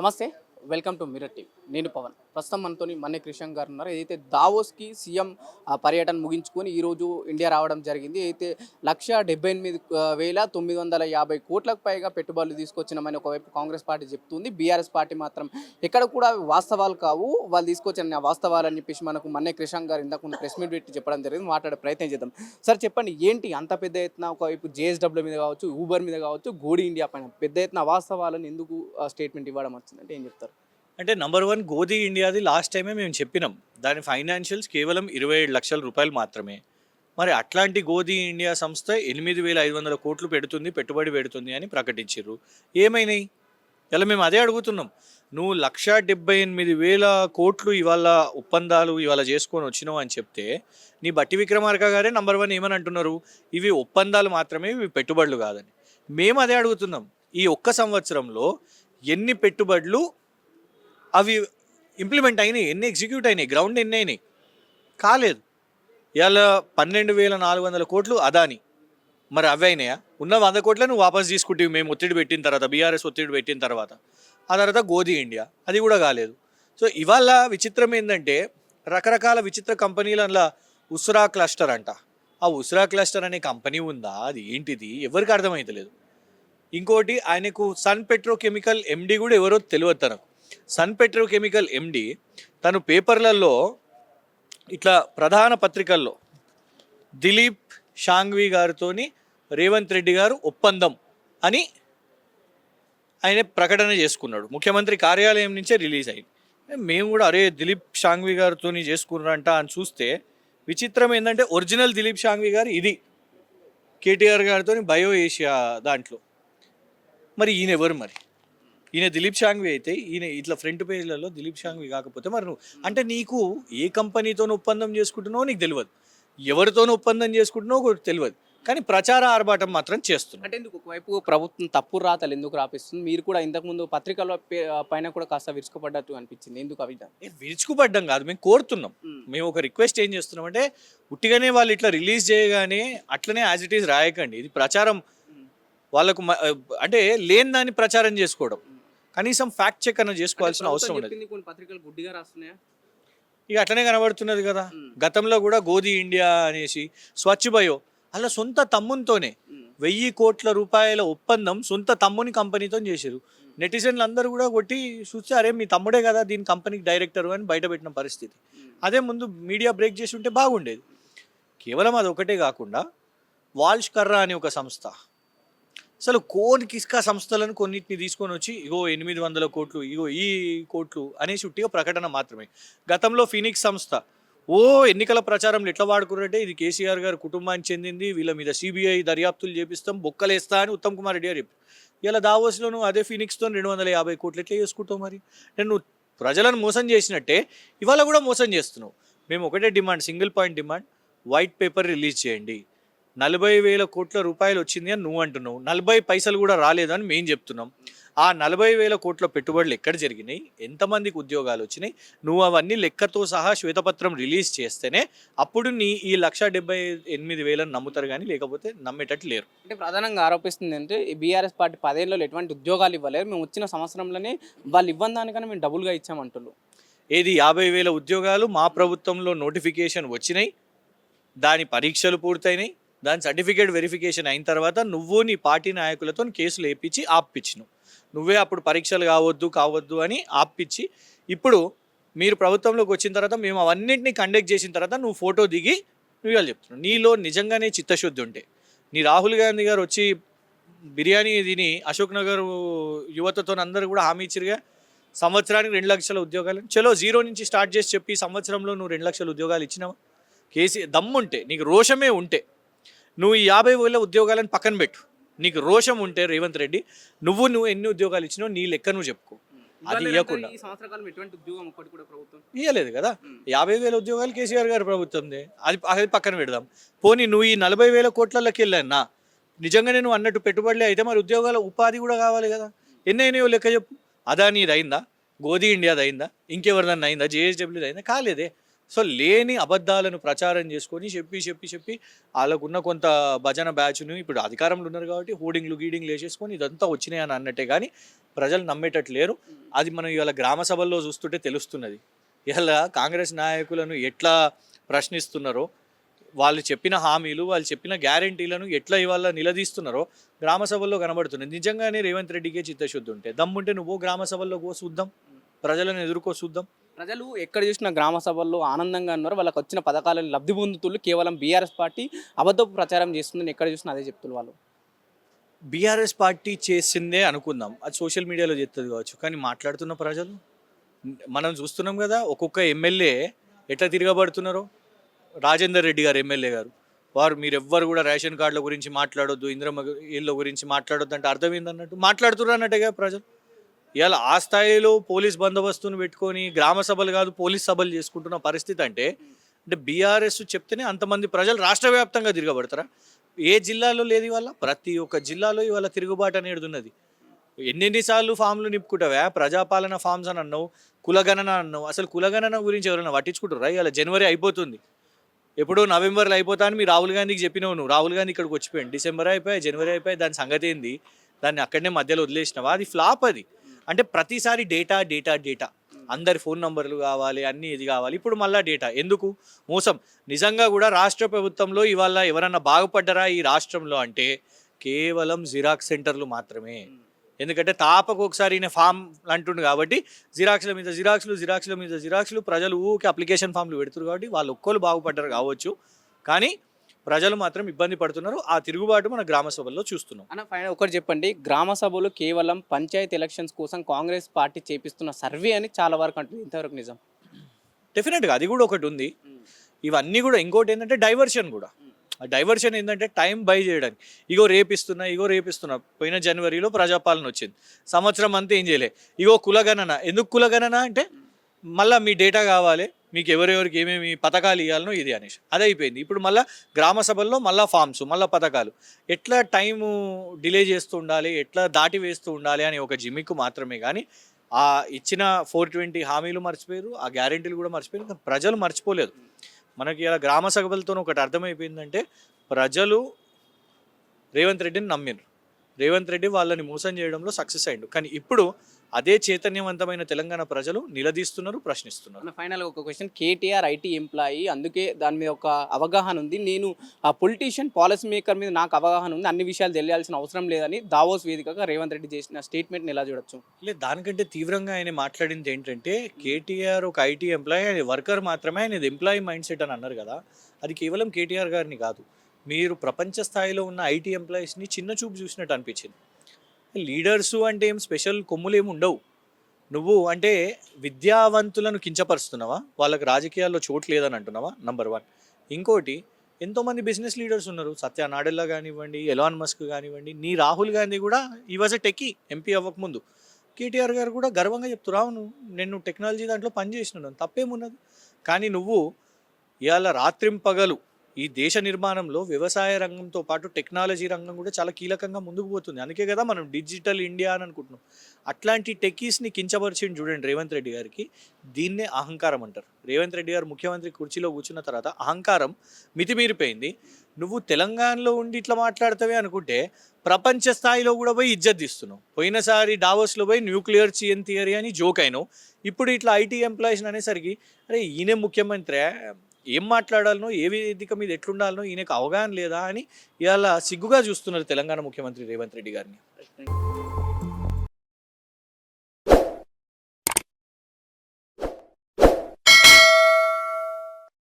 నమస్తే, welcome to mirror TV. నేను పవన్. ప్రస్తుతం మనతోని మన్నే కృష్ణ గారు ఉన్నారు. ఏదైతే దావోస్కి సీఎం పర్యటన ముగించుకొని ఈరోజు ఇండియా రావడం జరిగింది. అయితే 1,78,950 కోట్లకు పైగా పెట్టుబడులు తీసుకొచ్చినామని ఒకవైపు కాంగ్రెస్ పార్టీ చెప్తుంది. బీఆర్ఎస్ పార్టీ మాత్రం ఎక్కడ కూడా వాస్తవాలు కావు, వాళ్ళు తీసుకొచ్చిన వాస్తవాలని చెప్పేసి మనకు మన్నే కృష్ణ గారు ఇందాక ముందు ప్రెస్ మీట్ పెట్టి చెప్పడం జరిగింది. మాట్లాడే ప్రయత్నం చేద్దాం. సార్ చెప్పండి, ఏంటి అంత పెద్ద ఎత్తున ఒకవైపు జేఎస్డబ్ల్యూ మీద కావచ్చు, ఊబర్ మీద కావచ్చు, గోడి ఇండియా పైన పెద్ద ఎత్తున వాస్తవాలను ఎందుకు స్టేట్మెంట్ ఇవ్వడం వచ్చిందంటే ఏం చెప్తారు? అంటే నంబర్ 1 గోధి ఇండియాది లాస్ట్ టైమే మేము చెప్పినాం. దాని ఫైనాన్షియల్స్ కేవలం 27 లక్షల రూపాయలు మాత్రమే. మరి అట్లాంటి గోధి ఇండియా సంస్థ 8,500 కోట్లు పెట్టుబడి పెడుతుంది అని ప్రకటించారు. ఏమైనాయి? ఇలా మేము అదే అడుగుతున్నాం. నువ్వు 1,78,000 కోట్లు ఇవాళ ఒప్పందాలు ఇవాళ చేసుకొని వచ్చినావు అని చెప్తే నీ బట్టి విక్రమార్క గారే నంబర్ 1 ఏమని అంటున్నారు, ఇవి ఒప్పందాలు మాత్రమే, ఇవి పెట్టుబడులు కాదని. మేము అదే అడుగుతున్నాం. ఈ ఒక్క సంవత్సరంలో ఎన్ని పెట్టుబడులు అవి ఇంప్లిమెంట్ అయినాయి, ఎన్ని ఎగ్జిక్యూట్ అయినాయి, గ్రౌండ్ ఎన్ని అయినాయి? కాలేదు. ఇవాళ 12,400 కోట్లు అదాని. మరి అవి అయినాయా? ఉన్న 100 కోట్లే నువ్వు వాపస్ తీసుకుంటావు మేము ఒత్తిడి పెట్టిన తర్వాత, బీఆర్ఎస్ ఒత్తిడి పెట్టిన తర్వాత. ఆ తర్వాత గోధి ఇండియా, అది కూడా కాలేదు. సో ఇవాళ విచిత్రం ఏంటంటే రకరకాల విచిత్ర కంపెనీల ఉస్రా క్లస్టర్ అంట. ఆ ఉస్రా క్లస్టర్ అనే కంపెనీ ఉందా? అది ఏంటిది ఎవరికి అర్థమవుతలేదు. ఇంకోటి, ఆయనకు సన్ పెట్రోకెమికల్ ఎండి కూడా ఎవరో తెలియదు తనకు. సన్ పెట్రోకెమికల్ ఎండి తను పేపర్లలో ఇట్లా ప్రధాన పత్రికల్లో దిలీప్ షాంఘ్వి గారితోని రేవంత్ రెడ్డి గారు ఒప్పందం అని ఆయన ప్రకటన చేసుకున్నాడు. ముఖ్యమంత్రి కార్యాలయం నుంచే రిలీజ్ అయింది. మేము కూడా అరే దిలీప్ షాంఘ్వి గారితో చేసుకున్నారంట అని చూస్తే విచిత్రం ఏంటంటే ఒరిజినల్ దిలీప్ షాంఘ్వి గారు ఇది కేటీఆర్ గారితో బయో ఏషియా దాంట్లో. మరి ఈయన ఎవరు? మరి ఈయన దిలీప్ షాంఘ్వి అయితే ఈయన ఇట్లా ఫ్రంట్ పేజ్లలో దిలీప్ షాంఘ్వి కాకపోతే మరి నువ్వు అంటే నీకు ఏ కంపెనీతో ఒప్పందం చేసుకుంటున్నావో నీకు తెలియదు, ఎవరితోనూ ఒప్పందం చేసుకుంటున్నావో కూడా తెలియదు, కానీ ప్రచార ఆర్భాటం మాత్రం చేస్తున్నావు. అంటే ఎందుకు ఒకవైపు ప్రభుత్వం తప్పు రాతలు ఎందుకు రాపిస్తుంది? మీరు కూడా ఇంతకుముందు పత్రికల పైన కూడా కాస్త విరుచుకుపడ్డట్టు అనిపించింది. ఎందుకు అవి? విరుచుకుపడ్డం కాదు, మేము కోరుతున్నాం. మేము ఒక రిక్వెస్ట్ ఏం చేస్తున్నాం అంటే ఉట్టిగానే వాళ్ళు ఇట్లా రిలీజ్ చేయగానే అట్లనే యాజ్ ఇట్ ఈస్ రాయకండి. ఇది ప్రచారం, వాళ్ళకు అంటే లేని దాన్ని ప్రచారం చేసుకోవడం. కనీసం ఫ్యాక్ట్ చెక్ అన్న చేసుకోవాల్సిన అవసరం ఉండదు. ఇక అట్లనే కనబడుతున్నది కదా. గతంలో కూడా గోధి ఇండియా అనేసి స్వచ్ఛ బయో అలా సొంత తమ్మునితోనే 1,000 కోట్ల రూపాయల ఒప్పందం సొంత తమ్ముని కంపెనీతో చేశారు. నెటిజన్లు అందరూ కూడా కొట్టి చూస్తే అరే మీ తమ్ముడే కదా దీని కంపెనీకి డైరెక్టర్ అని బయటపెట్టిన పరిస్థితి. అదే ముందు మీడియా బ్రేక్ చేసి ఉంటే బాగుండేది. కేవలం అది ఒకటే కాకుండా వాల్ష్ కర్రా అనే ఒక సంస్థ, అసలు కోన్ కిస్కా సంస్థలను కొన్నిటిని తీసుకొని వచ్చి ఇగో 800 కోట్లు, ఇగో ఈ కోట్లు అనేసి ఉట్టిగా ప్రకటన మాత్రమే. గతంలో ఫినిక్స్ సంస్థ ఎన్నికల ప్రచారంలో ఎట్లా వాడుకున్నారంటే ఇది కేసీఆర్ గారు కుటుంబానికి చెందింది, వీళ్ళ మీద సిబిఐ దర్యాప్తులు చేపిస్తాం, బొక్కలేస్తా అని ఉత్తమ్ కుమార్ రెడ్డి గారు చెప్పి ఇలా దావోస్లో నువ్వు అదే ఫినిక్స్తో 250 కోట్లు ఎట్లా చేసుకుంటావు? మరి నువ్వు ప్రజలను మోసం చేసినట్టే ఇవాళ కూడా మోసం చేస్తున్నావు. మేము ఒకటే demand, single point demand, white paper release చేయండి. 40,000 కోట్ల రూపాయలు వచ్చింది అని నువ్వు అంటున్నావు, 40 పైసలు కూడా రాలేదని మేము చెప్తున్నాం. ఆ 40,000 కోట్ల పెట్టుబడులు ఎక్కడ జరిగినాయి, ఎంతమందికి ఉద్యోగాలు వచ్చినాయి, నువ్వు అవన్నీ లెక్కతో సహా శ్వేతపత్రం రిలీజ్ చేస్తేనే అప్పుడు నీ ఈ 1,78,000 నమ్ముతారు, కానీ లేకపోతే నమ్మేటట్టు లేరు. అంటే ప్రధానంగా ఆరోపిస్తుంది అంటే ఈ బీఆర్ఎస్ పార్టీ 10 ఏళ్ళలో ఎటువంటి ఉద్యోగాలు ఇవ్వలేరు, మేము వచ్చిన సంవత్సరంలోనే వాళ్ళు ఇవ్వని దానికన్నా మేము డబుల్గా ఇచ్చామంటున్నారు. ఏది 50,000 ఉద్యోగాలు మా ప్రభుత్వంలో నోటిఫికేషన్ వచ్చినాయి, దాని పరీక్షలు పూర్తయినాయి, దాని సర్టిఫికేట్ వెరిఫికేషన్ అయిన తర్వాత నువ్వు నీ పార్టీ నాయకులతో కేసులు వేయించి ఆపిచ్చినావు. నువ్వే అప్పుడు పరీక్షలు కావద్దు అని ఆపిచ్చి ఇప్పుడు మీరు ప్రభుత్వంలోకి వచ్చిన తర్వాత మేము అవన్నింటినీ కండక్ట్ చేసిన తర్వాత నువ్వు ఫోటో దిగి నువ్వు వాళ్ళు చెప్తున్నావు. నీలో నిజంగానే చిత్తశుద్ధి ఉంటే నీ రాహుల్ గాంధీ గారు వచ్చి బిర్యానీ తిని అశోక్ నగర్ యువతతో అందరూ కూడా హామీ ఇచ్చిరుగా సంవత్సరానికి 2 లక్షల ఉద్యోగాలు. చలో 0 నుంచి స్టార్ట్ చేసి చెప్పి సంవత్సరంలో నువ్వు 2 లక్షల ఉద్యోగాలు ఇచ్చినావా? దమ్ముంటే నీకు రోషమే ఉంటే నువ్వు ఈ 50,000 ఉద్యోగాలను పక్కన పెట్టు. నీకు రోషం ఉంటే రేవంత్ రెడ్డి నువ్వు ఎన్ని ఉద్యోగాలు ఇచ్చినావు నీ లెక్క నువ్వు చెప్పుకో. అది ఇవ్వకుండా ఇవ్వలేదు కదా. 50,000 ఉద్యోగాలు కేసీఆర్ గారి ప్రభుత్వందే, అది పక్కన పెడదాం. పోనీ నువ్వు ఈ 40,000 కోట్లకి వెళ్ళానా నిజంగానే నువ్వు అన్నట్టు పెట్టుబడులే అయితే మరి ఉద్యోగాల ఉపాధి కూడా కావాలి కదా. ఎన్నైనాయో లెక్క చెప్పు. అదానీది అయిందా? గోధి ఇండియాది అయిందా? ఇంకెవరిదన్నా అయిందా? జేఎస్డబ్ల్యూది అయిందా? కాలేదే. సో లేని అబద్ధాలను ప్రచారం చేసుకొని చెప్పి వాళ్ళకున్న కొంత భజన బ్యాచ్ను ఇప్పుడు అధికారంలో ఉన్నారు కాబట్టి హోర్డింగ్లు గీడింగ్లు వేసేసుకొని ఇదంతా వచ్చినాయి అని అన్నట్టే, కానీ ప్రజలు నమ్మేటట్లు లేరు. అది మనం ఇవాళ గ్రామ సభల్లో చూస్తుంటే తెలుస్తున్నది. ఇవాళ కాంగ్రెస్ నాయకులను ఎట్లా ప్రశ్నిస్తున్నారో, వాళ్ళు చెప్పిన హామీలు, వాళ్ళు చెప్పిన గ్యారెంటీలను ఎట్లా ఇవాళ నిలదీస్తున్నారో గ్రామ సభల్లో కనబడుతున్నది. నిజంగానే రేవంత్ రెడ్డికే చిత్తశుద్ధి ఉంటే, దమ్ముంటే నువ్వు గ్రామ సభల్లో పో చూద్దాం, ప్రజలను ఎదుర్కో చూద్దాం. ప్రజలు ఎక్కడ చూసినా గ్రామ సభల్లో ఆనందంగా ఉన్నారు. వాళ్ళకి వచ్చిన పథకాలను లబ్ధి పొందుతుళ్ళు. కేవలం బీఆర్ఎస్ పార్టీ అబద్ధపు ప్రచారం చేస్తుందని ఎక్కడ చూసినా అదే చెప్తున్నారు వాళ్ళు. బీఆర్ఎస్ పార్టీ చేసిందే అనుకుందాం, అది సోషల్ మీడియాలో చెప్తుంది కావచ్చు, కానీ మాట్లాడుతున్న ప్రజలు మనం చూస్తున్నాం కదా. ఒక్కొక్క ఎమ్మెల్యే ఎట్లా తిరగబడుతున్నారో. రాజేందర్ రెడ్డి గారు ఎమ్మెల్యే గారు, వారు మీరెవ్వరు కూడా రేషన్ కార్డుల గురించి మాట్లాడొద్దు, ఇంద్రమ్మ ఇళ్ళ గురించి మాట్లాడొద్దు అంటే అర్థం ఏందన్నట్టు మాట్లాడుతున్నారు అన్నట్టుగా ప్రజలు. ఇవాళ ఆ స్థాయిలో పోలీస్ బందోబస్తును పెట్టుకొని గ్రామ సభలు కాదు పోలీస్ సభలు చేసుకుంటున్న పరిస్థితి అంటే బీఆర్ఎస్ చెప్తేనే అంతమంది ప్రజలు రాష్ట్ర వ్యాప్తంగా తిరగబడతారా? ఏ జిల్లాలో లేదు ఇవాళ? ప్రతి ఒక్క జిల్లాలో ఇవాళ తిరుగుబాటు అనేది ఉన్నది. ఎన్నెన్నిసార్లు ఫామ్లు నింపుకుంటావా? ప్రజాపాలన ఫామ్స్ అని అన్నావు, కులగణన అన్నావు. అసలు కులగణన గురించి ఎవరైనా పట్టించుకుంటారా? ఇవాళ జనవరి అయిపోతుంది, ఎప్పుడో నవంబర్లో అయిపోతా అని మీరు రాహుల్ గాంధీకి చెప్పినావు. నువ్వు రాహుల్ గాంధీ ఇక్కడికి వచ్చిపోయింది, డిసెంబర్ అయిపోయి జనవరి అయిపోయి, దాని సంగతి ఏంది? దాన్ని అక్కడనే మధ్యలో వదిలేసినావా? అది ఫ్లాప్. అది అంటే ప్రతిసారి డేటా డేటా డేటా, అందరి ఫోన్ నంబర్లు కావాలి, అన్నీ ఇది కావాలి. ఇప్పుడు మళ్ళీ డేటా ఎందుకు? మోసం. నిజంగా కూడా రాష్ట్ర ప్రభుత్వంలో ఇవాళ ఎవరన్నా బాగుపడ్డరా ఈ రాష్ట్రంలో అంటే కేవలం జిరాక్స్ సెంటర్లు మాత్రమే. ఎందుకంటే తాపకు ఒకసారి ఈయన ఫామ్ అంటుండు కాబట్టి జిరాక్స్ల మీద జిరాక్స్లు, జిరాక్స్ల మీద జిరాక్స్లు, ప్రజలు ఊరికి అప్లికేషన్ ఫామ్లు పెడుతున్నారు కాబట్టి వాళ్ళు ఒక్కరు బాగుపడ్డారు కావచ్చు, కానీ ప్రజలు మాత్రం ఇబ్బంది పడుతున్నారు. ఆ తిరుగుబాటు మన గ్రామ సభల్లో చూస్తున్నాం. అన్న ఫైనల్ ఒకటి చెప్పండి, గ్రామ సభలు కేవలం పంచాయతీ ఎలక్షన్స్ కోసం కాంగ్రెస్ పార్టీ చేపిస్తున్న సర్వే అని చాలా వరకు అంటుంది. ఇంతవరకు నిజం? డెఫినెట్గా అది కూడా ఒకటి ఉంది. ఇవన్నీ కూడా ఇంకోటి ఏంటంటే డైవర్షన్ కూడా. ఆ డైవర్షన్ ఏంటంటే టైం బై చేయడానికి. ఇగో రేపిస్తున్నా. పోయిన జనవరిలో ప్రజాపాలన వచ్చింది, సంవత్సరం అంతా ఏం చేయలే. ఇగో కులగణన. ఎందుకు కులగణన అంటే మళ్ళీ మీ డేటా కావాలి, మీకు ఎవరెవరికి ఏమేమి పథకాలు ఇవ్వాలనో ఇది అనేసి అది అయిపోయింది. ఇప్పుడు మళ్ళీ గ్రామ సభల్లో మళ్ళీ ఫామ్స్, మళ్ళీ పథకాలు. ఎట్లా టైము డిలే చేస్తూ ఉండాలి, ఎట్లా దాటి వేస్తూ ఉండాలి అని ఒక జిమ్మిక్కు మాత్రమే. కానీ ఆ ఇచ్చిన 420 హామీలు మర్చిపోయారు, ఆ గ్యారెంటీలు కూడా మర్చిపోయారు. కానీ ప్రజలు మర్చిపోలేదు. మనకి ఇలా గ్రామ సభలతో ఒకటి అర్థమైపోయిందంటే ప్రజలు రేవంత్ రెడ్డిని నమ్మిరు, రేవంత్ రెడ్డి వాళ్ళని మోసం చేయడంలో సక్సెస్ అయ్యిండు. కానీ ఇప్పుడు అదే చైతన్యవంతమైన తెలంగాణ ప్రజలు నిలదీస్తున్నారు, ప్రశ్నిస్తున్నారు. ఫైనల్గా ఒక క్వశ్చన్, కేటీఆర్ ఐటీ ఎంప్లాయీ, అందుకే దాని మీద ఒక అవగాహన ఉంది. నేను ఆ పొలిటీషియన్ పాలసీ మేకర్ మీద నాకు అవగాహన ఉంది, అన్ని విషయాలు తెలియాల్సిన అవసరం లేదని దావోస్ వేదికగా రేవంత్ రెడ్డి చేసిన స్టేట్మెంట్ని ఎలా చూడొచ్చు? లేదు, దానికంటే తీవ్రంగా ఆయన మాట్లాడింది ఏంటంటే కేటీఆర్ ఒక ఐటీ ఎంప్లాయీ, ఆయన వర్కర్ మాత్రమే, ఆయన ఎంప్లాయీ మైండ్ సెట్ అని అన్నారు కదా. అది కేవలం కేటీఆర్ గారిని కాదు, మీరు ప్రపంచ స్థాయిలో ఉన్న ఐటీ ఎంప్లాయీస్ని చిన్న చూపు చూసినట్టు అనిపించింది. లీడర్సు అంటే ఏం స్పెషల్ కొమ్ములు ఏమి ఉండవు. నువ్వు అంటే విద్యావంతులను కించపరుస్తున్నావా? వాళ్ళకి రాజకీయాల్లో చోటు లేదని అంటున్నావా? నంబర్ 1. ఇంకోటి, ఎంతోమంది బిజినెస్ లీడర్స్ ఉన్నారు, సత్య నాడెల్లా కానివ్వండి, ఎలాన్ మస్క్ కానివ్వండి, నీ రాహుల్ గాంధీ కూడా ఈ వాజ్ ఎ టెక్కీ, ఎంపీ అవ్వకముందు. కేటీఆర్ గారు కూడా గర్వంగా చెప్తున్నారు, అవును నేను టెక్నాలజీ దాంట్లో పనిచేసినాను, తప్పేమున్నది. కానీ నువ్వు ఇవాళ రాత్రింపగలు ఈ దేశ నిర్మాణంలో వ్యవసాయ రంగంతో పాటు టెక్నాలజీ రంగం కూడా చాలా కీలకంగా ముందుకు పోతుంది. అందుకే కదా మనం డిజిటల్ ఇండియా అని అనుకుంటున్నాం. అట్లాంటి టెక్కీస్ని కించపరిచింది చూడండి రేవంత్ రెడ్డి గారికి. దీన్నే అహంకారం అంటారు. రేవంత్ రెడ్డి గారు ముఖ్యమంత్రి కుర్చీలో కూర్చున్న తర్వాత అహంకారం మితిమీరిపోయింది. నువ్వు తెలంగాణలో ఉండి ఇట్లా మాట్లాడతావే అనుకుంటే ప్రపంచ స్థాయిలో కూడా పోయి ఇజ్జత్ తీస్తున్నావు. పోయినసారి డావోస్లో పోయి న్యూక్లియర్ చైన్ థియరీ అని జోక్ అయినావు. ఇప్పుడు ఇట్లా ఐటీ ఎంప్లాయీస్ అనేసరికి అరే ఈయనే ముఖ్యమంత్రి, ఏం మాట్లాడాలనో ఏ వేదిక మీద ఎట్లుండాలనో ఈయనకు అవగాహన లేదా అని ఇవాళ సిగ్గుగా చూస్తున్నారు తెలంగాణ ముఖ్యమంత్రి రేవంత్ రెడ్డి గారిని.